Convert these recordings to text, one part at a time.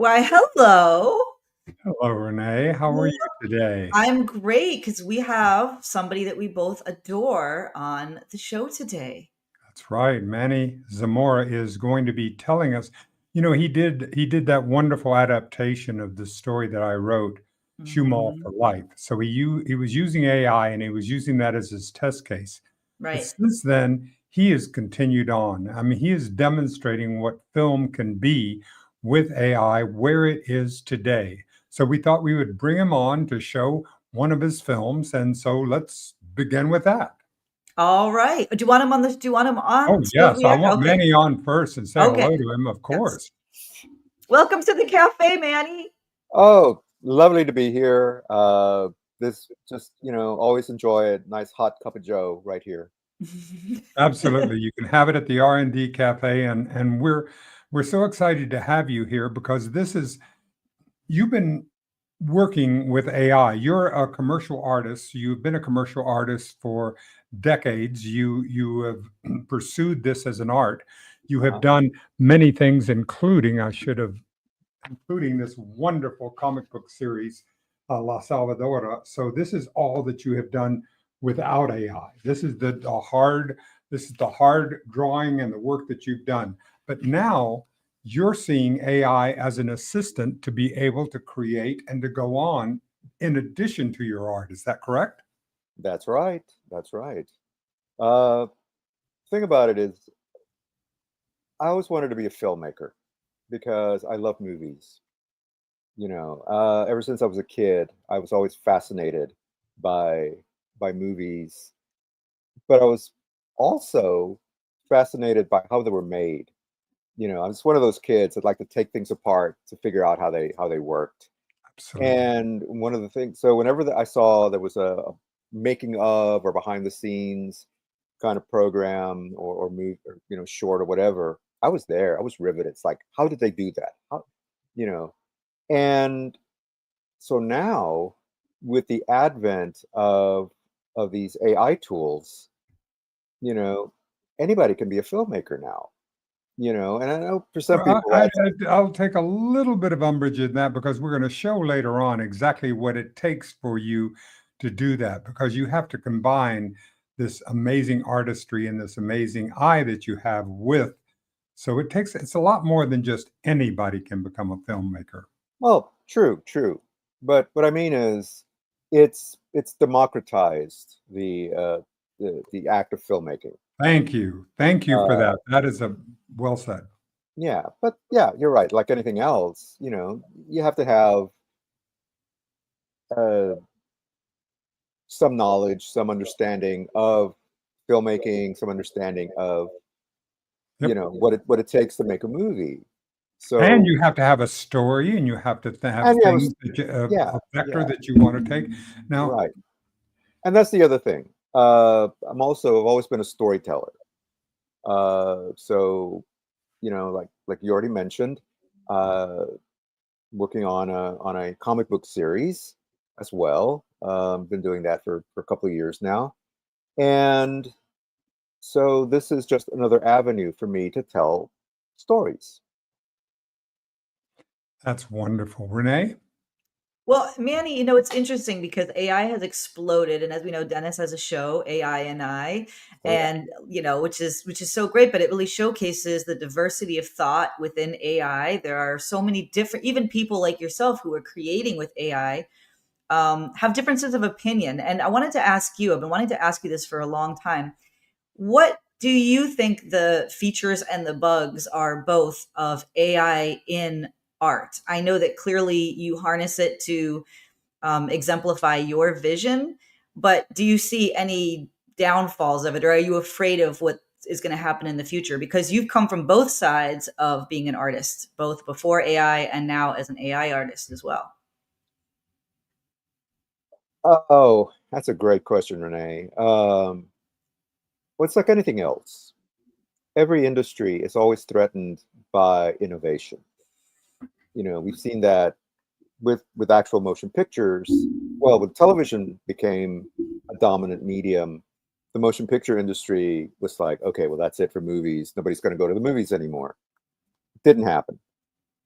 Why, hello. Hello, Renee. How are you today? I'm great because we have somebody that we both adore on the show today. That's right. Manny Zamora is going to be telling us. He did that wonderful adaptation of the story that I wrote, Shumal Hmm. for Life. So he was using AI and he was using that as his test case. But Right. since then, he has continued on. I mean, he is demonstrating what film can be with AI, where it is today. So we thought we would bring him on to show one of his films. And so let's begin with that. All right. Do you want him on do you want him on Oh, so yes, we I are want okay. Manny on first and say hello Okay. to him, of Yes. course. Welcome to the cafe, Manny. Oh, lovely to be here. This just, always enjoy a nice hot cup of Joe right here. Absolutely. You can have it at the R&D Cafe, and we're so excited to have you here because this is you've been working with AI. You're a commercial artist. You've been a commercial artist for decades. You have pursued this as an art. You have Uh-huh. done many things, including this wonderful comic book series, La Salvadora. So this is all that you have done without AI. This is the hard drawing and the work that you've done. But now you're seeing AI as an assistant to be able to create and to go on in addition to your art. Is that correct? That's right. That's right. Uh, thing about it is, I always wanted to be a filmmaker because I love movies. Ever since I was a kid, I was always fascinated by movies, but I was also fascinated by how they were made. I was one of those kids that like to take things apart to figure out how they worked. Absolutely. And one of the things, so whenever I saw there was a making of or behind the scenes kind of program or move or short or whatever, I was there. I was riveted. It's like, how did they do that? How, you know? And so now, with the advent of these AI tools, you know, anybody can be a filmmaker now. And I know for some Well, people that's I'll take a little bit of umbrage in that because we're going to show later on exactly what it takes for you to do that because you have to combine this amazing artistry and this amazing eye that you have with. So it's a lot more than just anybody can become a filmmaker. well, true, true. But what I mean is, it's democratized the act of filmmaking. Thank you. Thank you for Uh, that. That is a well said. yeah, but yeah, you're right. Like anything else, you have to have uh, some knowledge, some understanding of filmmaking, some understanding of Yep. what it takes to make a movie. And So, you have to have a story and you have to have and yeah, things that yeah, a vector yeah, that you want to take. Now, right. And that's the other thing. I've always been a storyteller. So like you already mentioned, uh, working on a comic book series as well. Been doing that for a couple of years now, and so this is just another avenue for me to tell stories. that's wonderful. Renee? Well, Manny, it's interesting because AI has exploded, and as we know, Dennis has a show, AI and I, Oh yeah. and which is so great. But it really showcases the diversity of thought within AI. There are so many different, even people like yourself who are creating with AI, have differences of opinion. And I wanted to ask you, I've been wanting to ask you this for a long time. What do you think the features and the bugs are both of AI in art? I know that clearly you harness it to exemplify your vision, but do you see any downfalls of it, or are you afraid of what is going to happen in the future? Because you've come from both sides of being an artist, both before AI and now as an AI artist as well. Oh, that's a great question, Renee. Well, it's like anything else. Every industry is always threatened by innovation. We've seen that with actual motion pictures. Well, when television became a dominant medium, the motion picture industry was like, okay, well, that's it for movies. Nobody's going to go to the movies anymore. Didn't happen.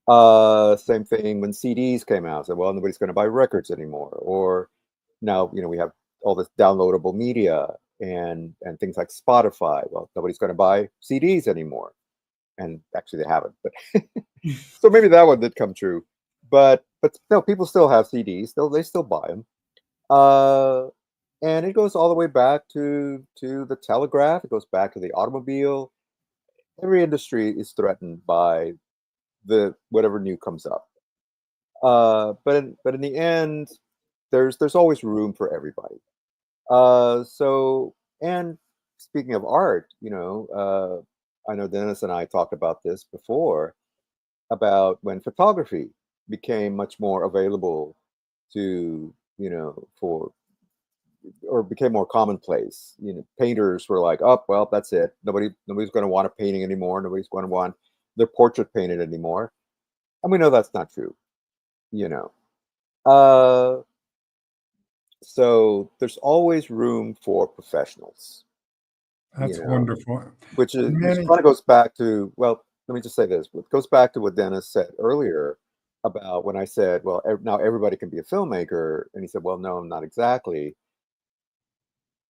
Same thing when CDs came out. So, well, nobody's going to buy records anymore. Or now, we have all this downloadable media and things like Spotify. Well, nobody's going to buy CDs anymore. And actually, they haven't. But so maybe that one did come true. But no, people still have CDs. They still buy them. Uh, and it goes all the way back to the telegraph. It goes back to the automobile. Every industry is threatened by the whatever new comes up. But in the end, there's always room for everybody. So and speaking of art, I know Dennis and I talked about this before about when photography became much more available to for or became more commonplace. Painters were like, "Oh, well, that's it. Nobody's going to want a painting anymore. Nobody's going to want their portrait painted anymore." And we know that's not true. You know, uh, so there's always room for professionals. You That's know, wonderful. which Manny, kind of goes back to, well, let me just say this. It goes back to what Dennis said earlier about when I said, well, now everybody can be a filmmaker, and he said, well, no, not exactly.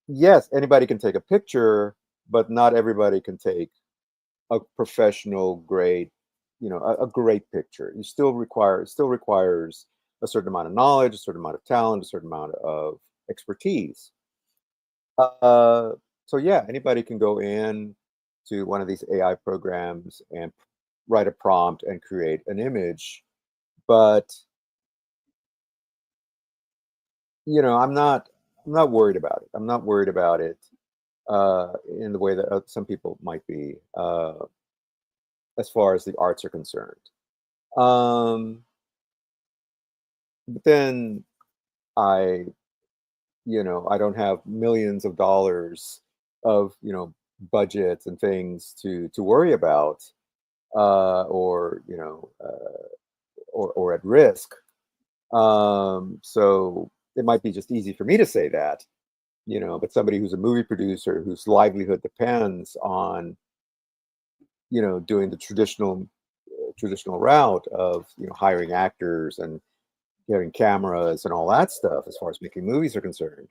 Yes, anybody can take a picture, but not everybody can take a professional grade, a great picture. It still requires a certain amount of knowledge, a certain amount of talent, a certain amount of expertise. Uh, so yeah, anybody can go in to one of these AI programs and write a prompt and create an image. But I'm not worried about it. I'm not worried about it in the way that some people might be, as far as the arts are concerned. Um, but then I, I don't have millions of dollars of budgets and things to worry about, or or at risk. So it might be just easy for me to say that, but somebody who's a movie producer whose livelihood depends on doing the traditional route of hiring actors and getting cameras and all that stuff as far as making movies are concerned.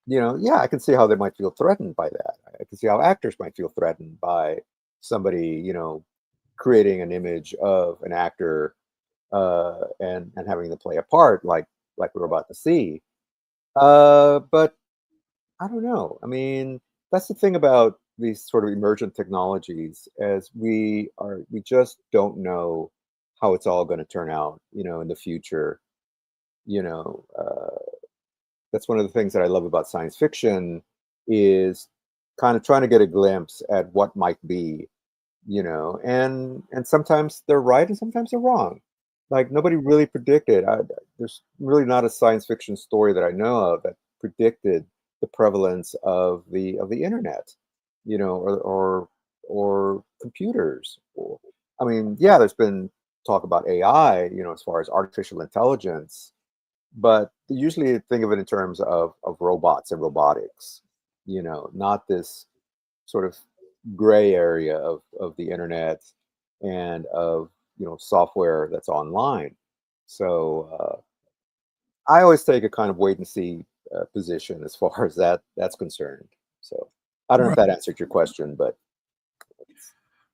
Yeah, I can see how they might feel threatened by that. I can see how actors might feel threatened by somebody creating an image of an actor, and having to play a part like we're about to see. But I don't know. I mean, that's the thing about these sort of emergent technologies, as we just don't know how it's all going to turn out, in the future. You know, that's one of the things that I love about science fiction is kind of trying to get a glimpse at what might be, and sometimes they're right and sometimes they're wrong. Like nobody really predicted. There's really not a science fiction story that I know of that predicted the prevalence of the internet, or computers. I mean, yeah, there's been talk about AI, as far as artificial intelligence, but they usually think of it in terms of robots and robotics, not this sort of gray area of the internet and of software that's online. So I always take a kind of wait and see position as far as that's concerned. So I don't know if that answered your question, but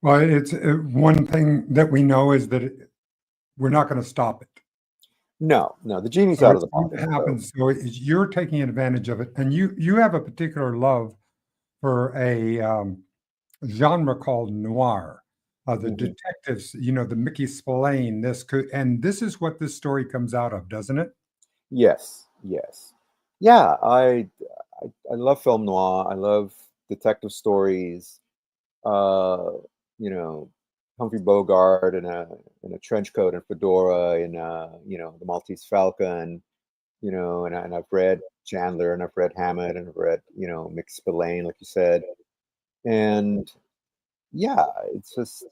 well, it's one thing that we know is that we're not going to stop it. no, no, the genie's So out of it's the going to bottle. So happen. So you're taking advantage of it, and you have a particular love for a genre called noir. The mhm. detectives, the Mickey Spillane. And this is what this story comes out of, doesn't it? Yes, yes, yeah. I love film noir. I love detective stories. uh, you know, Humphrey Bogart in a trench coat and fedora in the Maltese Falcon, and I've read Chandler and I've read Hammett and I've read Mick Spillane, like you said, and yeah, it's just,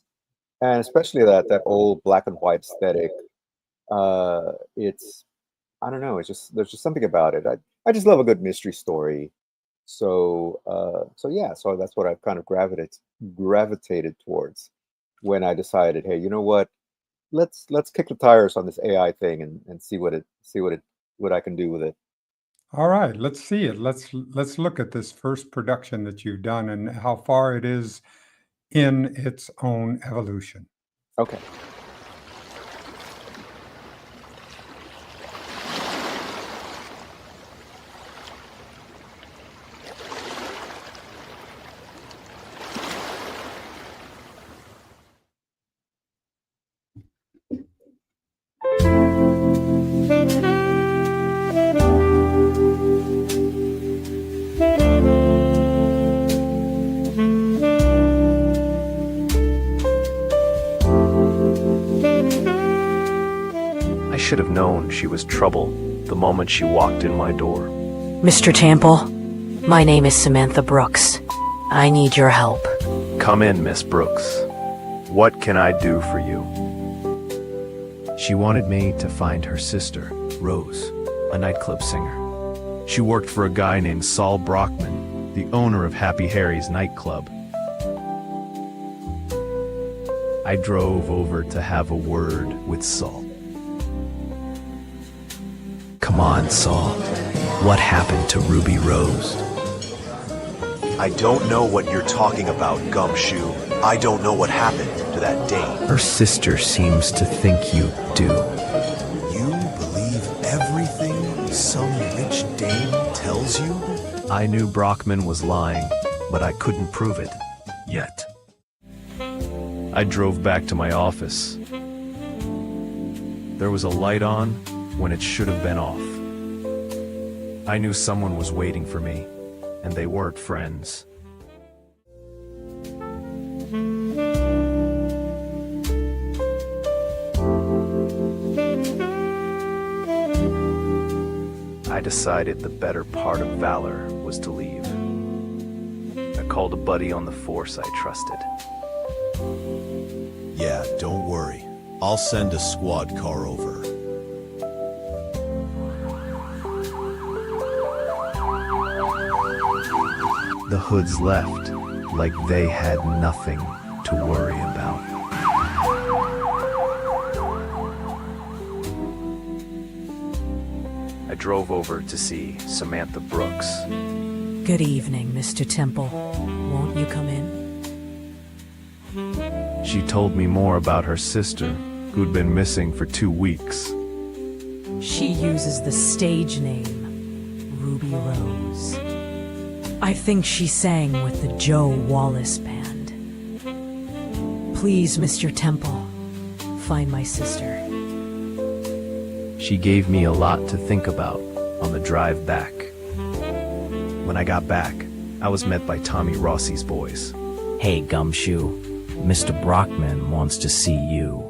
and especially that old black and white aesthetic. It's, I don't know, it's just, there's just something about it. I just love a good mystery story. So yeah, so that's what I've kind of gravitated towards when I decided, hey, you know what? let's kick the tires on this AI thing and what I can do with it. All right, let's see it. Let's look at this first production that you've done and how far it is in its own evolution. Okay. I should have known she was trouble the moment she walked in my door. Mr. Temple, my name is Samantha Brooks. I need your help. Come in, Miss Brooks. What can I do for you? She wanted me to find her sister, Rose, a nightclub singer. She worked for a guy named Saul Brockman, the owner of Happy Harry's nightclub. I drove over to have a word with Saul. Come on, Saul. What happened to Ruby Rose? I don't know what you're talking about, Gumshoe. I don't know what happened to that dame. Her sister seems to think you do. You believe everything some rich dame tells you? I knew Brockman was lying, but I couldn't prove it. Yet. I drove back to my office. There was a light on when it should have been off. I knew someone was waiting for me, and they weren't friends. I decided the better part of valor was to leave. I called a buddy on the force I trusted. Yeah, don't worry. I'll send a squad car over. The hoods left like they had nothing to worry about. I drove over to see Samantha Brooks. Good evening, Mr. Temple. Won't you come in? She told me more about her sister, who'd been missing for 2 weeks. She uses the stage name, Ruby Rose. I think she sang with the Joe Wallace Band. Please, Mr. Temple, find my sister. She gave me a lot to think about on the drive back. When I got back, I was met by Tommy Rossi's boys. Hey, Gumshoe. Mr. Brockman wants to see you.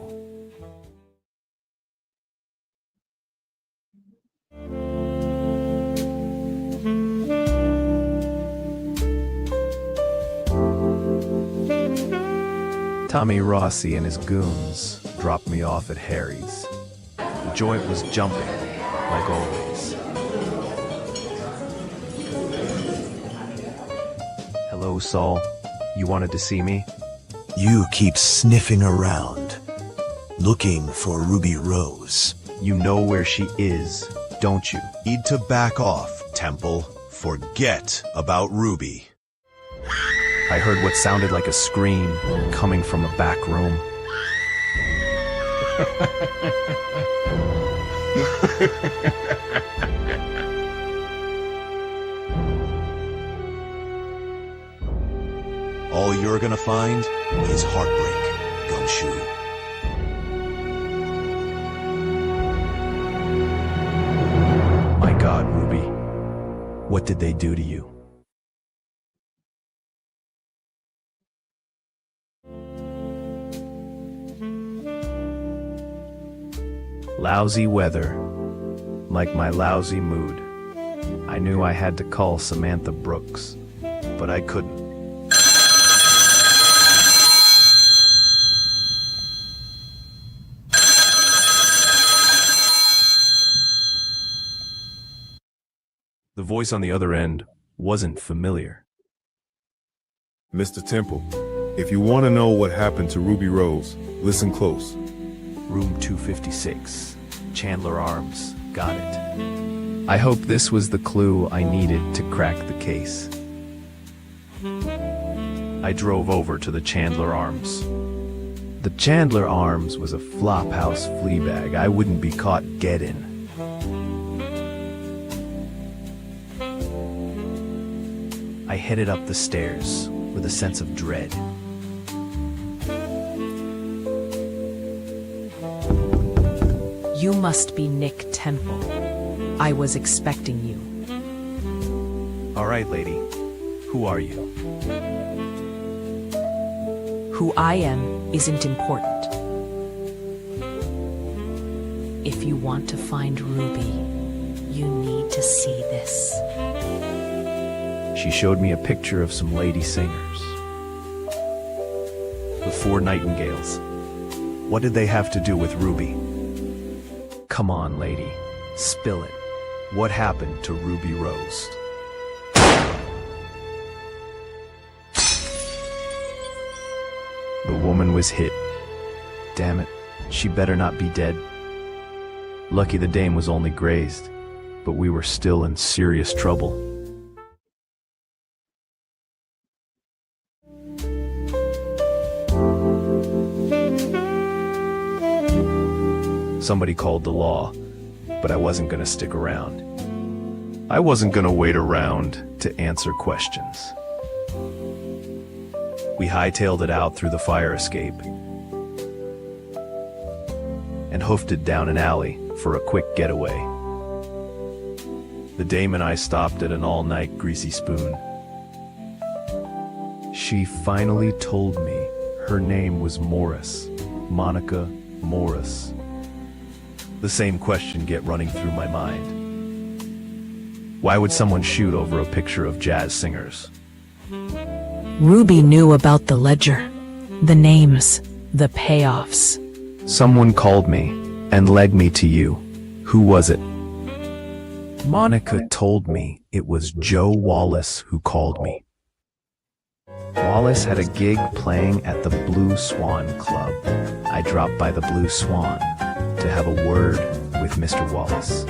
Tommy Rossi and his goons dropped me off at Harry's. The joint was jumping, like always. Hello, Saul. You wanted to see me? You keep sniffing around, looking for Ruby Rose. You know where she is, don't you? Need to back off, Temple. Forget about Ruby. I heard what sounded like a scream coming from a back room. All you're gonna find is heartbreak, Gumshoe. My God, Ruby. What did they do to you? Lousy weather, like my lousy mood. I knew I had to call Samantha Brooks, but I couldn't. The voice on the other end wasn't familiar. Mr. Temple, if you want to know what happened to Ruby Rose, listen close. Room 256. Chandler Arms. Got it. I hope this was the clue I needed to crack the case. I drove over to the Chandler Arms. The Chandler Arms was a flophouse flea bag I wouldn't be caught dead in. I headed up the stairs with a sense of dread. You must be Nick Temple. I was expecting you. All right, lady. Who are you? Who I am isn't important. If you want to find Ruby, you need to see this. She showed me a picture of some lady singers. The 4 nightingales. What did they have to do with Ruby? Come on, lady. Spill it. What happened to Ruby Rose? The woman was hit. Damn it. She better not be dead. Lucky the dame was only grazed, but we were still in serious trouble. Somebody called the law, but I wasn't going to stick around. I wasn't going to wait around to answer questions. We hightailed it out through the fire escape and hoofed it down an alley for a quick getaway. The dame and I stopped at an all-night Greasy Spoon. She finally told me her name was Morris, Monica Morris. The same question get running through my mind. Why would someone shoot over a picture of jazz singers? Ruby knew about the ledger, the names, the payoffs. Someone called me and led me to you. Who was it? Monica told me it was Joe Wallace who called me. Wallace had a gig playing at the Blue Swan Club. I dropped by the Blue Swan to have a word with Mr. Wallace.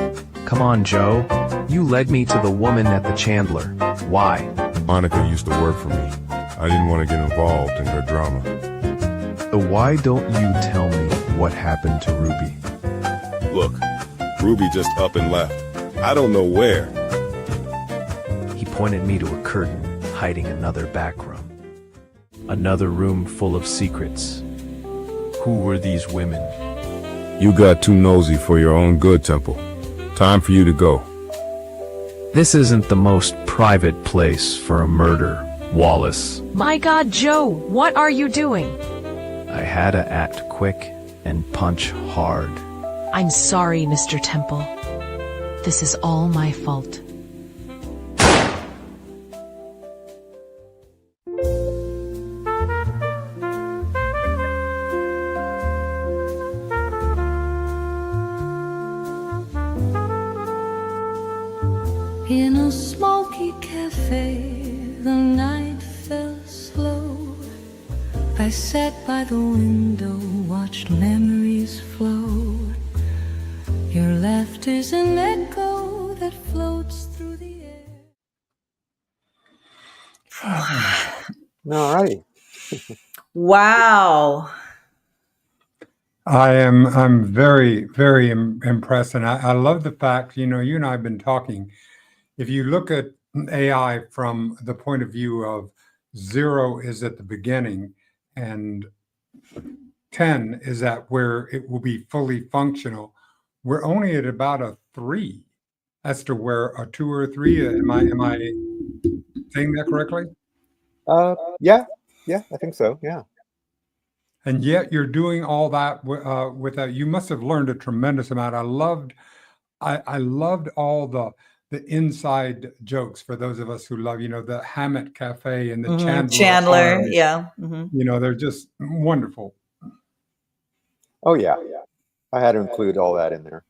Come on, Joe. You led me to the woman at the Chandler. Why? Monica used to work for me. I didn't want to get involved in her drama. So why don't you tell me what happened to Ruby? Look, Ruby just up and left. I don't know where. He pointed me to a curtain hiding another back room. Another room full of secrets. Who were these women? You got too nosy for your own good, Temple. Time for you to go. This isn't the most private place for a murder, Wallace. My God, Joe, what are you doing? I had to act quick and punch hard. I'm sorry, Mr. Temple. This is all my fault. In a smoky cafe, the night fell slow. I sat by the window, watched memories flow. Your laughter's an echo that floats through the air. All right. Wow. I'm very, very impressed. And I love the fact, you and I have been talking. If you look at AI from the point of view of 0 is at the beginning and 10 is at where it will be fully functional, we're only at about a 3 as to where a 2 or a 3. Am I saying that correctly? Yeah, I think so. Yeah. And yet you're doing all that with that. You must have learned a tremendous amount. I loved all the inside jokes for those of us who love, the Hammett Cafe and the Chandler. Arms. Yeah. They're just wonderful. Oh, yeah. I had to include all that in there.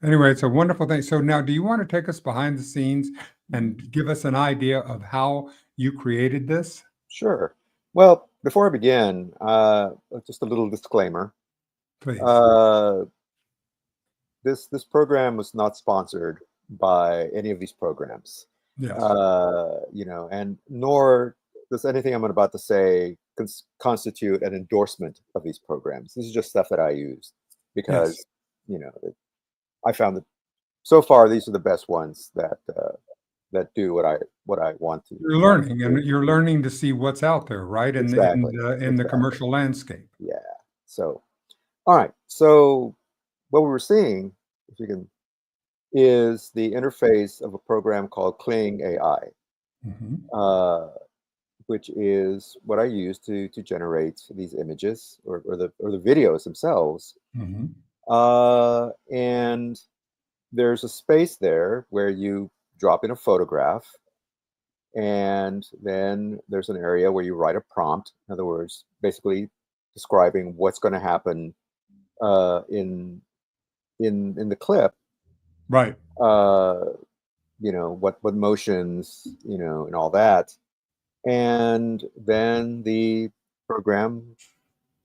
Anyway, it's a wonderful thing. So now, do you want to take us behind the scenes and give us an idea of how you created this? Sure. Well, before I begin, just a little disclaimer. Please. This program was not sponsored by any of these programs. Yes. And nor does anything I'm about to say constitute an endorsement of these programs. This is just stuff that I use because, I found that so far these are the best ones that do what I want to. You're learning, and you're learning to see what's out there, right? Exactly. In the commercial landscape. Yeah. So, all right. So, what we were seeing, if you can, is the interface of a program called Kling AI, which is what I use to generate these images or the videos themselves. And there's a space there where you drop in a photograph, and then there's an area where you write a prompt. In other words, basically describing what's going to happen in the clip. Right. What motions, and all that. And then the program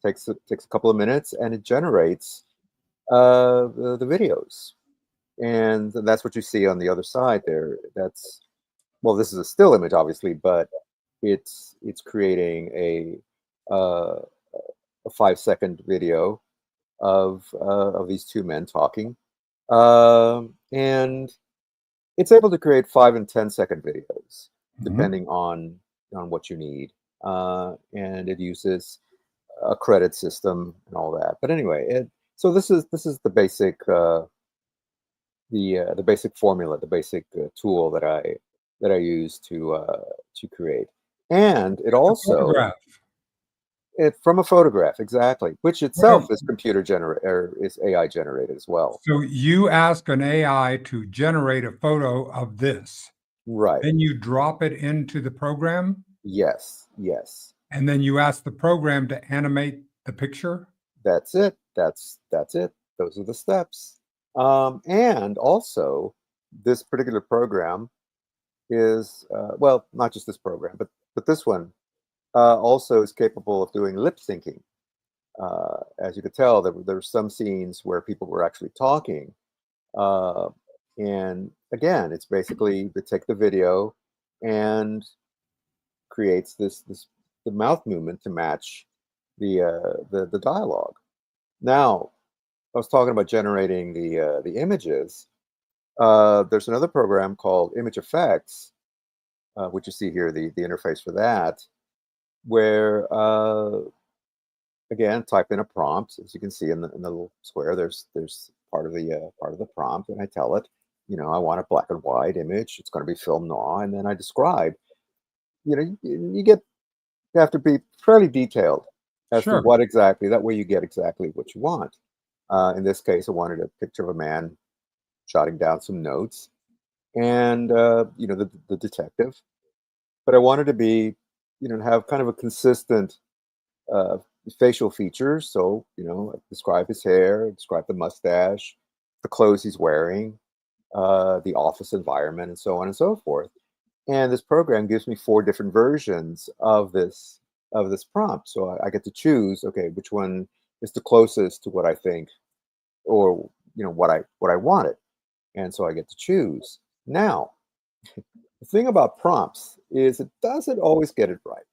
takes a couple of minutes, and it generates the videos. And that's what you see on the other side there. This is a still image, obviously, but it's creating a 5-second video of these two men talking, and it's able to create 5 and 10-second videos depending on what you need, and it uses a credit system and all that. But anyway, so this is the basic the basic formula, the basic tool that I use to create, and it also from a photograph, exactly, which itself is computer generated or is AI generated as well. So you ask an AI to generate a photo of this, right? Then you drop it into the program. Yes. And then you ask the program to animate the picture. That's it. That's it. Those are the steps. And also, this particular program is not just this program, but this one also is capable of doing lip syncing. As you could tell, there were some scenes where people were actually talking, and again, it's basically to take the video and creates the mouth movement to match the dialogue. Now, I was talking about generating the images. There's another program called Image Effects, which you see here, the interface for that, where again, type in a prompt. As you can see in the little square, there's part of the prompt, and I tell it, I want a black and white image. It's going to be film noir, and then I describe. You have to be fairly detailed as to what exactly. That way, you get exactly what you want. In this case, I wanted a picture of a man jotting down some notes, and the detective. But I wanted to be, have kind of a consistent facial features. So, describe his hair, describe the mustache, the clothes he's wearing, the office environment, and so on and so forth. And this program gives me 4 different versions of this prompt. So I get to choose, okay, which one is the closest to what I think, or what I wanted. And so I get to choose. Now, the thing about prompts is it doesn't always get it right.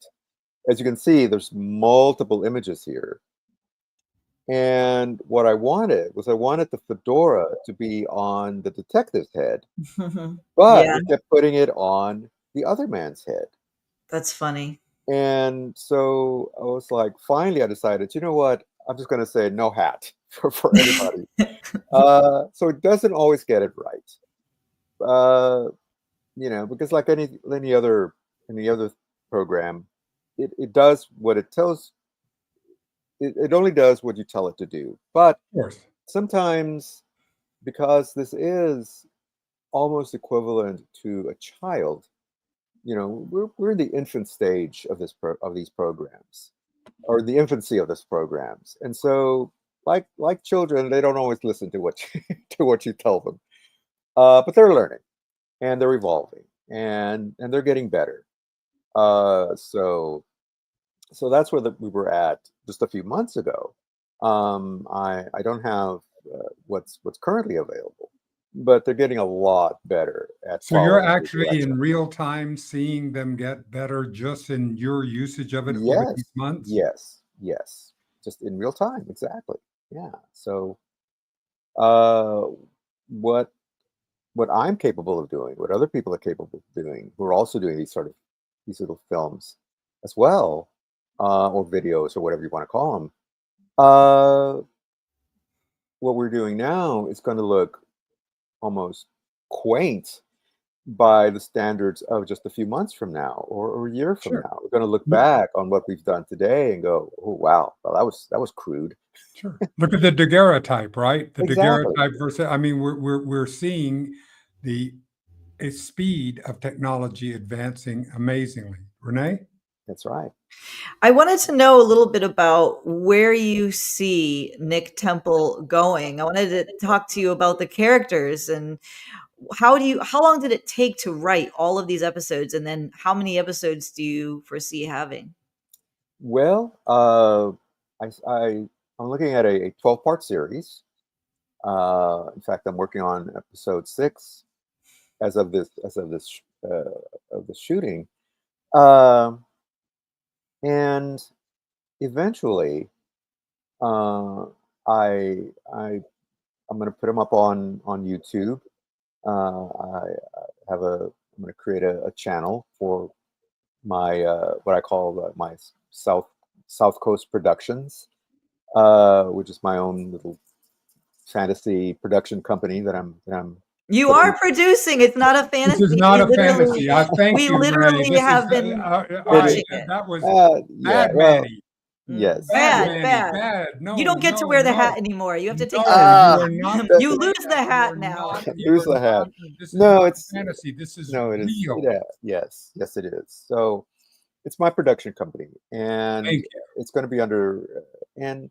As you can see, there's multiple images here. And what I wanted the fedora to be on the detective's head, but it kept putting it on the other man's head. That's funny. And so I was like, finally, I decided, you know what? I'm just going to say no hat for anybody. So it doesn't always get it right. Because like any other program, it does what it tells. It only does what you tell it to do. But sometimes, because this is almost equivalent to a child, we're in the infant stage of these programs, or the infancy of these programs, and so like children, they don't always listen to what you tell them, but they're learning, and they're evolving, and they're getting better. So that's where we were at just a few months ago. I don't have what's currently available, but they're getting a lot better at So you're following the actually in direction. real time seeing them get better just in your usage of it over these Yes, months? yes, just in real time, exactly. Yeah. So, uh, what what I'm capable of doing, what other people are capable of doing, who are also doing these little films as well, or videos or whatever you want to call them. Uh, what we're doing now is going to look almost quaint by the standards of just a few months from now or a year from Sure. now. We're going to look Look, back on what we've done today and go, "Oh wow, well that was crude." sure. Look at the daguerreotype, right? The Exactly. daguerreotype versus, I mean, we're seeing the speed of technology advancing amazingly. Renee? That's right. I wanted to know a little bit about where you see Nick Temple going. I wanted to talk to you about the characters and how long did it take to write all of these episodes, and then how many episodes do you foresee having? Well, I'm looking at a 12-part series. In fact, I'm working on episode 6 as of of the shooting. Um, and eventually, uh, I'm going to put them up on YouTube. I'm going to create a channel for my what I call my South Coast Productions, which is my own little fantasy production company that I'm You putting. are producing, it's not a This is fantasy. not a fantasy. I thank We you, Renee. literally This is, have been all It right, is, watching it. that was yeah. bad, Well, Manny. yes, Bad, yes. Manny. Bad. Bad. You No, don't get to no, wear the hat no. anymore. You have to take the No, hat you Ah, are off. not You to lose wear the that. You hat are now. not, you lose are the hat. not, this is No, not it's fantasy. This is no, it is. real. Yeah, yes, it is. So it's my production company, and Thank you. it's going to be under and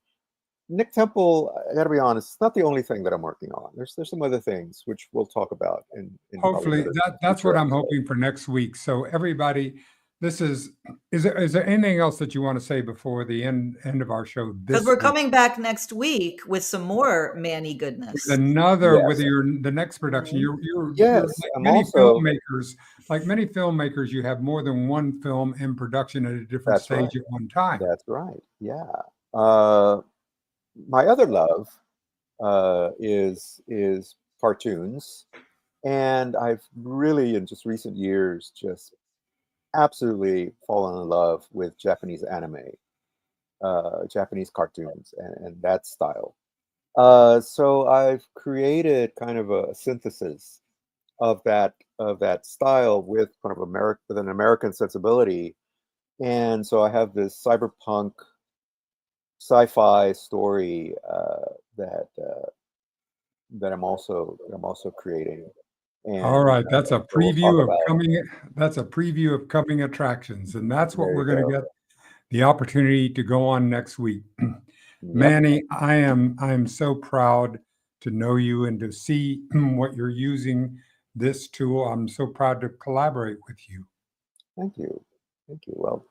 Nick Temple. I got to be honest, it's not the only thing that I'm working on. There's some other things which we'll talk about in probably Hopefully another that's what future I'm episode. hoping for next week. So everybody, this is there anything else that you want to say before the end of our show Because this we're week? coming back next week with some more Manny With goodness. another, whether Yes, you're the next production, Mhm. you're yes. I'm also. like many filmmakers, you have more than one film in production at a different That's right. stage at one time. That's right. Yeah. Uh, my other love is cartoons, and I've really in just recent years just absolutely fallen in love with Japanese anime, Japanese cartoons, and that style. So I've created kind of a synthesis of that style with kind of with an American sensibility, and so I have this cyberpunk sci-fi story that I'm also creating, All and right, that's a so we'll talk preview of about. coming attractions, and that's what There we're you going to go. get the opportunity to go on next week. Yep. Manny, I am so proud to know you and to see what you're using this tool. I'm so proud to collaborate with you. Thank you. Thank you. Well,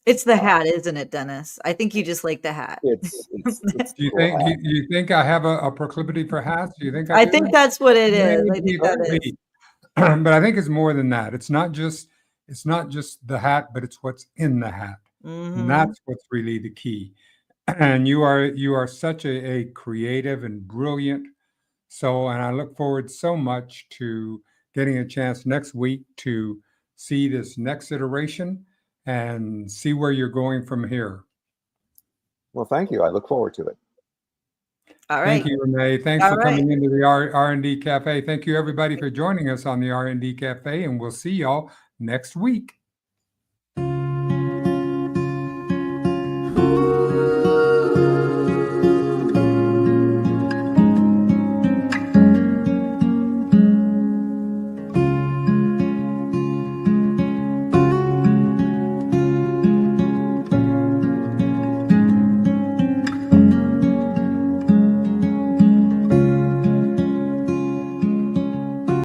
It's the uh, hat, isn't it, Dennis? I think you just like the hat. it's Do you cool think hat. you think I have a proclivity for hats? Do you think I I do? think that's what it is. I Maybe think it that could is. be, but I think it's more than that. It's not just the hat, but it's what's in the hat, and Mhm. that's what's really the key. And you are such a creative and brilliant soul, and I look forward so much to getting a chance next week to see this next iteration and see where you're going from here. Well, thank you. I look forward to it. All Thank right. you, Renee. Thanks All for right. coming into the R&D Cafe. Thank you, everybody, for joining us on the R&D Cafe, and we'll see y'all next week.